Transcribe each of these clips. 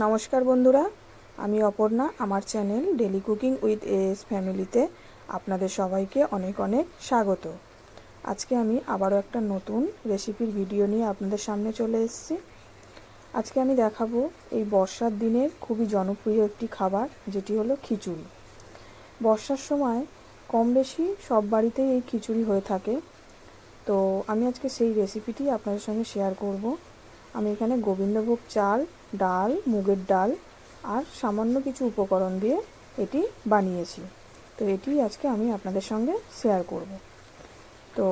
নমস্কার বন্ধুরা, আমি অপর্ণা। আমার channel daily cooking with S ফ্যামিলিতে আপনাদের সবাইকে অনেক অনেক স্বাগত। আজকে আমি আবারও একটা নতুন রেসিপির ভিডিও নিয়ে আপনাদের সামনে চলে এসেছি। আজকে আমি দেখাবো এই বর্ষার দিনের খুবই জনপ্রিয় একটি খাবার, যেটি হলো খিচুড়ি। বর্ষার সময় কম বেশি সব বাড়িতেই এই খিচুড়ি হয়ে থাকে। তো আমি আজকে সেই রেসিপিটি আপনাদের সঙ্গে শেয়ার করব। আমি এখানে গোবিন্দভোগ চাল, ডাল, মুগের ডাল আর সামান্য কিছু উপকরণ দিয়ে এটি বানিয়েছি। তো এটি আজকে আমি আপনাদের সঙ্গে শেয়ার করব। তো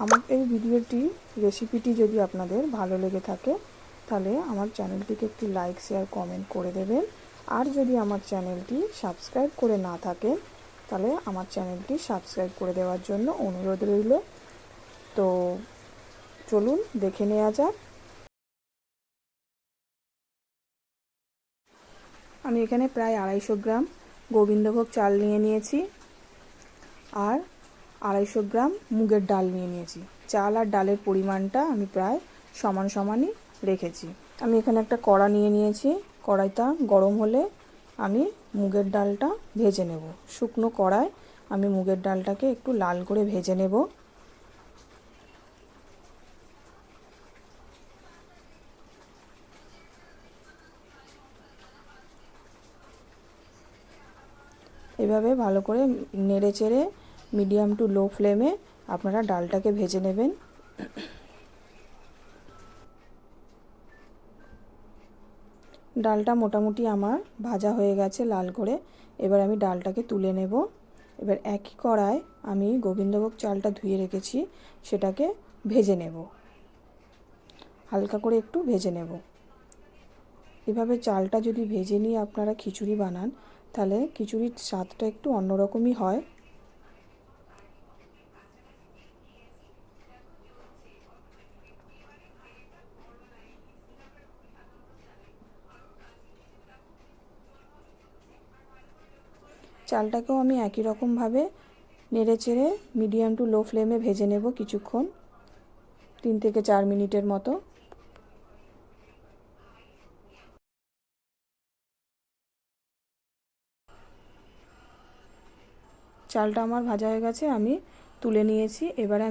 আমার এই রেসিপিটি যদি আপনাদের ভালো লেগে থাকে তাহলে আমার চ্যানেলটিকে একটি লাইক, শেয়ার, কমেন্ট করে দেবেন। আর যদি আমার চ্যানেলটি সাবস্ক্রাইব করে না থাকে তাহলে আমার চ্যানেলটি সাবস্ক্রাইব করে দেওয়ার জন্য অনুরোধ রইল। তো চলুন দেখে নেওয়া যাক। আমি এখানে প্রায় 250 গ্রাম গোবিন্দভোগ চাল নিয়ে নিয়েছি আর 250 গ্রাম মুগের ডাল নিয়ে নিয়েছি। চাল আর ডালের পরিমাণটা আমি প্রায় সমান সমানই রেখেছি। আমি এখানে একটা কড়া নিয়ে নিয়েছি। কড়াইটা গরম হলে আমি মুগের ডালটা ভেজে নেব। শুকনো কড়ায় আমি মুগের ডালটাকে একটু লাল করে ভেজে নেব। এভাবে ভালো করে নেড়ে চেড়ে মিডিয়াম টু লো ফ্লেমে আপনারা ডালটাকে ভেজে নেবেন। ডালটা মোটামুটি আমার ভাজা হয়ে গেছে লাল করে। এবার আমি ডালটাকে তুলে নেব। এবার একই কড়ায় আমি গোবিন্দভোগ চালটা ধুয়ে রেখেছি, সেটাকে ভেজে নেব, হালকা করে একটু ভেজে নেব। এভাবে চালটা যদি ভেজে নিয়ে আপনারা খিচুড়ি বানান তাহলে খিচুড়ির স্বাদটা একটু অন্যরকমই হয়। চালটাকেও আমি একই রকমভাবে নেড়ে চেড়ে মিডিয়াম টু লো ফ্লেমে ভেজে নেব কিছুক্ষণ, 3 থেকে 4 মিনিটের মতো। চালটা আমার ভাজা হয়ে গেছে, আমি তুলে নিয়েছি। এবারে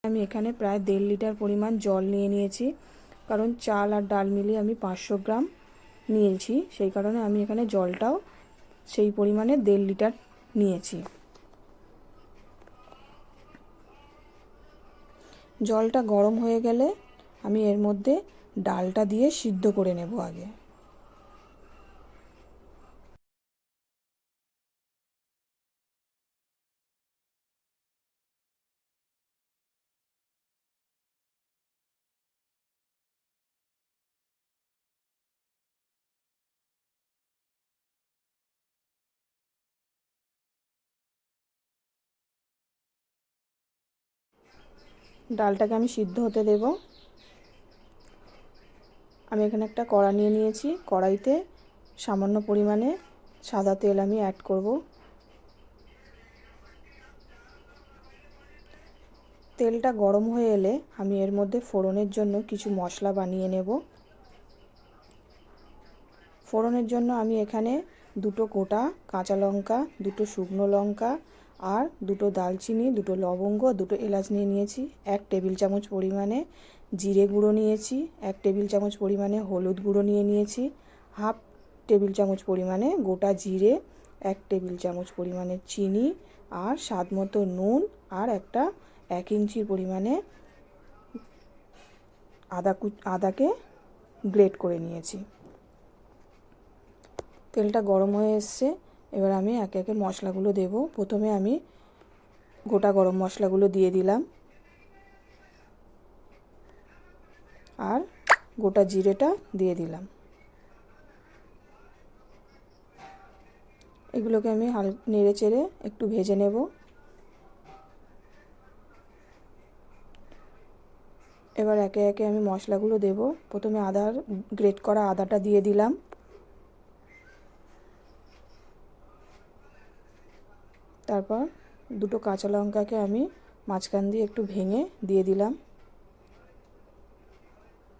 আমি এখানে প্রায় 1.5 লিটার পরিমাণ জল নিয়ে নিয়েছি, কারণ চাল আর ডাল মিলিয়ে আমি 500 গ্রাম নিয়েছি, সেই কারণে আমি এখানে জলটাও সেই পরিমাণে 1.5 লিটার নিয়েছি। জলটা গরম হয়ে গেলে আমি এর মধ্যে ডালটা দিয়ে সিদ্ধ করে নেব আগে। ডালটাকে আমি সিদ্ধ হতে দেব। আমি এখানে একটা কড়া নিয়ে নিয়েছি। কড়াইতে সামান্য পরিমাণে সাদা তেল আমি অ্যাড করব। তেলটা গরম হয়ে এলে আমি এর মধ্যে ফোড়নের জন্য কিছু মশলা বানিয়ে নেব। ফোড়নের জন্য আমি এখানে 2টো গোটা কাঁচা লঙ্কা, 2টো শুকনো লঙ্কা আর 2টো দালচিনি, 2টো লবঙ্গ, 2টো এলাচ নিয়ে নিয়েছি। 1 টেবিল চামচ পরিমাণে জিরে গুঁড়ো নিয়েছি। 1 টেবিল চামচ পরিমাণে হলুদ গুঁড়ো নিয়ে নিয়েছি। হাফ টেবিল চামচ পরিমাণে গোটা জিরে, 1 টেবিল চামচ পরিমাণে চিনি আর স্বাদ মতো নুন আর 1 ইঞ্চি পরিমাণে আদাকে গ্রেট করে নিয়েছি। তেলটা গরম হয়ে এসছে। এবার আমি একে একে মশলাগুলো দেব। প্রথমে আমি গোটা গরম মশলাগুলো দিয়ে দিলাম আর গোটা জিরেটা দিয়ে দিলাম। এগুলোকে আমি নেড়ে চেড়ে একটু ভেজে নেব। এবার একে একে আমি মশলাগুলো দেব। প্রথমে গ্রেট করা আদাটা দিয়ে দিলাম। তারপর 2টো কাঁচা লঙ্কাকে আমি মাঝখান দিয়ে একটু ভেঙে দিয়ে দিলাম।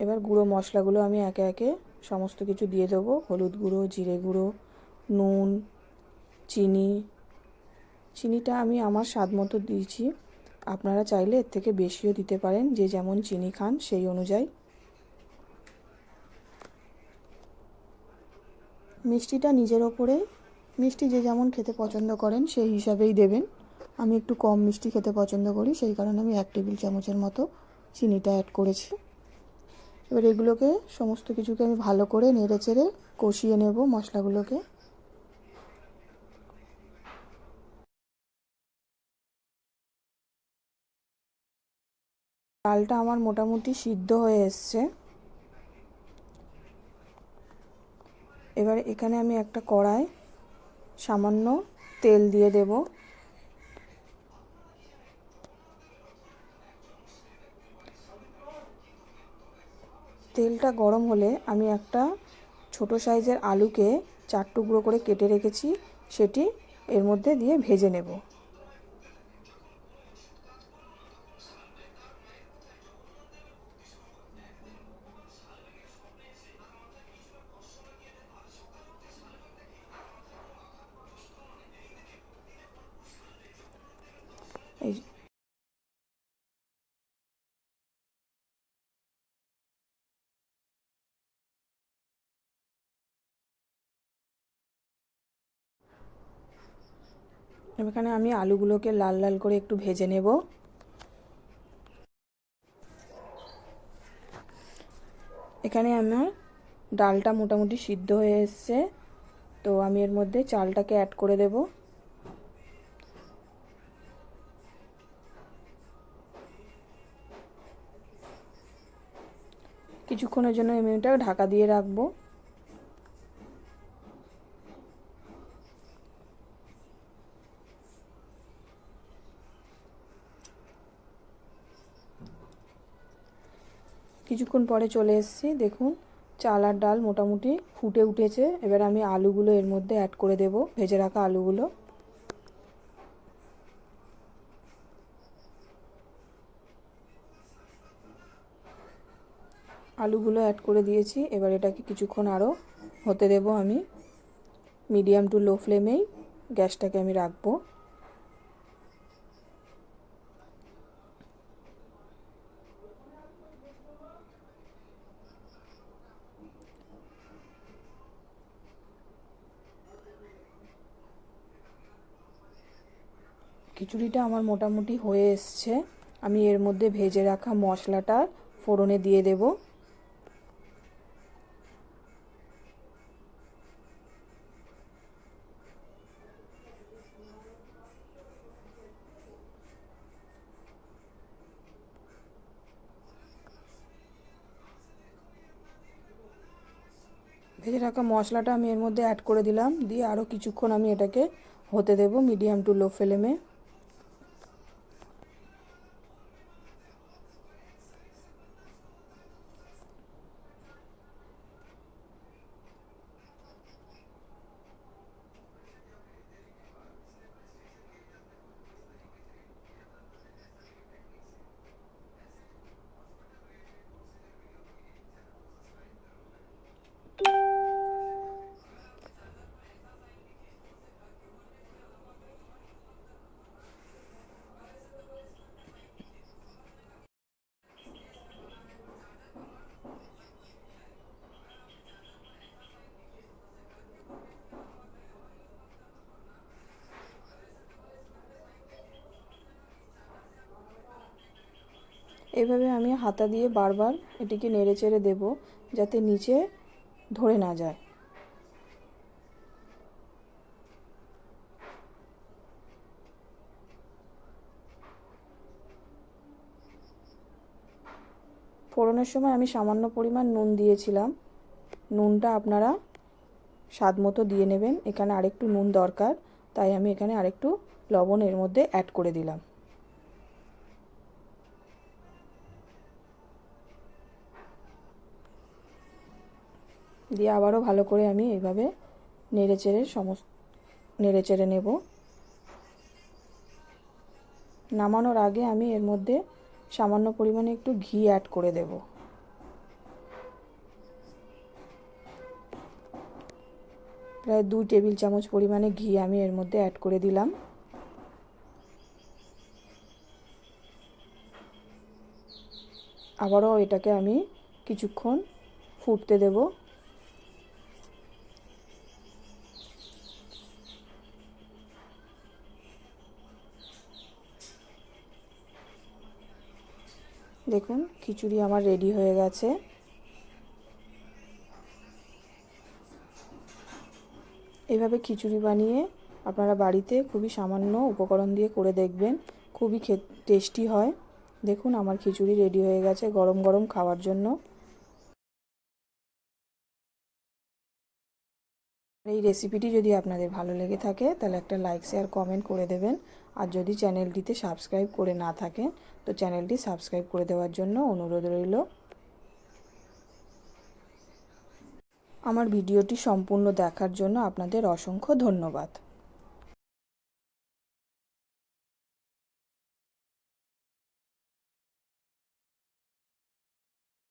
এবার গুঁড়ো মশলাগুলো আমি একে একে সমস্ত কিছু দিয়ে দেবো। হলুদ গুঁড়ো, জিরে গুঁড়ো, নুন, চিনিটা আমি আমার স্বাদ মতো দিয়েছি। আপনারা চাইলে এর থেকে বেশিও দিতে পারেন, যে যেমন চিনি খান সেই অনুযায়ী। মিষ্টিটা নিজের ওপরে, মিষ্টি যে যেমন খেতে পছন্দ করেন সেই হিসাবেই দেবেন। আমি একটু কম মিষ্টি খেতে পছন্দ করি, সেই কারণে আমি 1 টেবিল চামচের মতো চিনিটা অ্যাড করেছি। এবার এগুলোকে সমস্ত কিছুকে আমি ভালো করে নেড়ে চেড়ে কষিয়ে নেব মশলাগুলোকে। ডালটা আমার মোটামুটি সিদ্ধ হয়ে এসছে। এবার এখানে আমি একটা কড়ায় সামান্য তেল দিয়ে দেব। তেলটা গরম হলে আমি একটা ছোট সাইজের আলুকে 4 টুকরো করে কেটে রেখেছি, সেটি এর মধ্যে দিয়ে ভেজে নেব। এই এখানে আমি আলুগুলোকে লাল লাল করে একটু ভেজে নেব। এখানে আমার ডালটা মোটামুটি সিদ্ধ হয়ে এসছে, তো আমি এর মধ্যে চালটাকে অ্যাড করে দেব। কিছুক্ষণের জন্য আমি এটা ঢাকা দিয়ে রাখবো। কিছুক্ষণ পরে চলে এসেছি, দেখুন চাল আর ডাল মোটামুটি ফুটে উঠেছে। এবার আমি আলুগুলো এর মধ্যে অ্যাড করে দেব, ভেজে রাখা আলুগুলো। আলুগুলো অ্যাড করে দিয়েছি। এবার এটাকে কিছুক্ষণ আরও হতে দেব। আমি মিডিয়াম টু লো ফ্লেমেই গ্যাসটাকে আমি রাখবো। খিচুড়িটা আমার মোটামুটি হয়ে এসছে। আমি এর মধ্যে ভেজে রাখা মশলাটা ফোড়নে দিয়ে দেব। ভেজে রাখা মশলাটা আমি এর মধ্যে অ্যাড করে দিলাম, দিয়ে আরও কিছুক্ষণ আমি এটাকে হতে দেব মিডিয়াম টু লো ফ্লেমে। এইভাবে আমি হাতা দিয়ে বারবার এটিকে নেড়ে চেড়ে দেব, যাতে নিচে ধরে না যায়। ফোড়নের সময় আমি সামান্য পরিমাণ নুন দিয়েছিলাম। নুনটা আপনারা স্বাদ মতো দিয়ে নেবেন। এখানে আরেকটু নুন দরকার, তাই আমি এখানে আরেকটু লবণ এর মধ্যে অ্যাড করে দিলাম। দিয়ে আবারও ভালো করে আমি এইভাবে নেড়ে চেড়ে নেব। নামানোর আগে আমি এর মধ্যে সামান্য পরিমাণে একটু ঘি অ্যাড করে দেব। প্রায় 2 টেবিল চামচ পরিমাণে ঘি আমি এর মধ্যে অ্যাড করে দিলাম। আবারও এটাকে আমি কিছুক্ষণ ফুটতে দেব। দেখুন খিচুড়ি আমার রেডি হয়ে গেছে। এইভাবে খিচুড়ি বানিয়ে আপনারা বাড়িতে খুবই সামান্য উপকরণ দিয়ে করে দেখবেন, খুবই টেস্টি হয়। দেখুন আমার খিচুড়ি রেডি হয়ে গেছে গরম গরম খাওয়ার জন্য। এই রেসিপিটি যদি আপনাদের ভালো লেগে থাকে তাহলে একটা লাইক শেয়ার কমেন্ট করে দেবেন। আর যদি চ্যানেলটিতে সাবস্ক্রাইব করে না থাকেন তো চ্যানেলটি সাবস্ক্রাইব করে দেওয়ার জন্য অনুরোধ রইল। আমার ভিডিওটি সম্পূর্ণ দেখার জন্য আপনাদের অসংখ্য ধন্যবাদ।